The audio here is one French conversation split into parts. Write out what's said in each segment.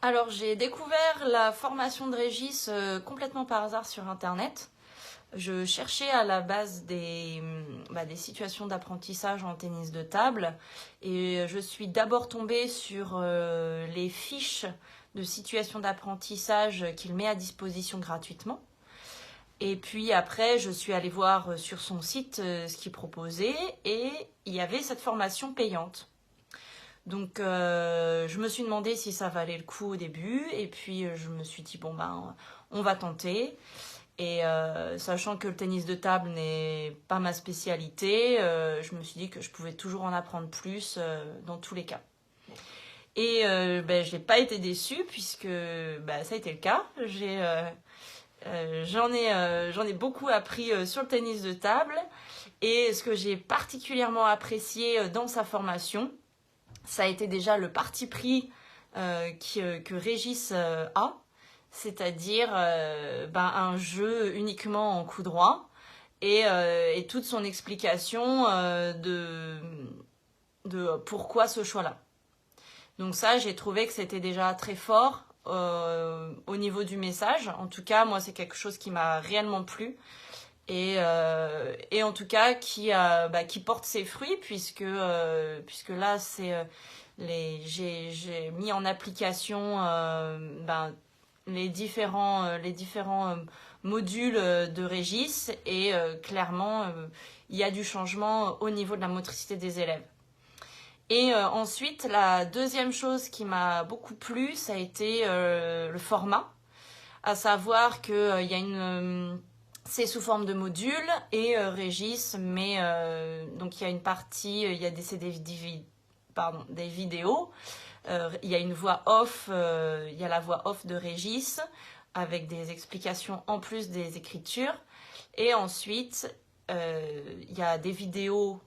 Alors, j'ai découvert la formation de Régis complètement par hasard sur Internet. Je cherchais à la base des situations d'apprentissage en tennis de table et je suis d'abord tombée sur les fiches de situations d'apprentissage qu'il met à disposition gratuitement. Et puis après, je suis allée voir sur son site ce qu'il proposait et il y avait cette formation payante. Donc je me suis demandé si ça valait le coup au début et puis je me suis dit bon ben on va tenter. Et sachant que le tennis de table n'est pas ma spécialité, je me suis dit que je pouvais toujours en apprendre plus dans tous les cas. Et je n'ai pas été déçue puisque ça a été le cas. J'en ai beaucoup appris sur le tennis de table. Et ce que j'ai particulièrement apprécié dans sa formation, ça a été déjà le parti pris que Régis a. C'est-à-dire un jeu uniquement en coup droit et toute son explication de pourquoi ce choix-là. Donc ça, j'ai trouvé que c'était déjà très fort au niveau du message. En tout cas, moi, c'est quelque chose qui m'a réellement plu et en tout cas qui porte ses fruits puisque là, j'ai mis en application les différents modules de Régis et clairement il y a du changement au niveau de la motricité des élèves. Et ensuite, la deuxième chose qui m'a beaucoup plu, ça a été le format, à savoir que c'est sous forme de modules et Régis met donc il y a une partie, il y a des vidéos. Il y a une voix off, il y a la voix off de Régis avec des explications en plus des écritures. Et ensuite, il y a des vidéos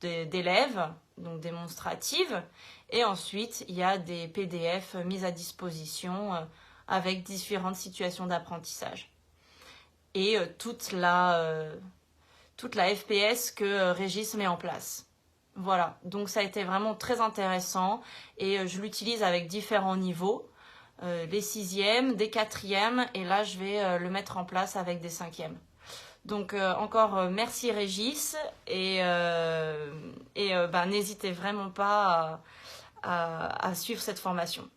d'élèves, donc démonstratives. Et ensuite, il y a des PDF mis à disposition avec différentes situations d'apprentissage. Et toute la FPS que Régis met en place. Voilà, donc ça a été vraiment très intéressant et je l'utilise avec différents niveaux, les 6e, des 4e et là je vais le mettre en place avec des 5e. Donc encore merci Régis et n'hésitez vraiment pas à suivre cette formation.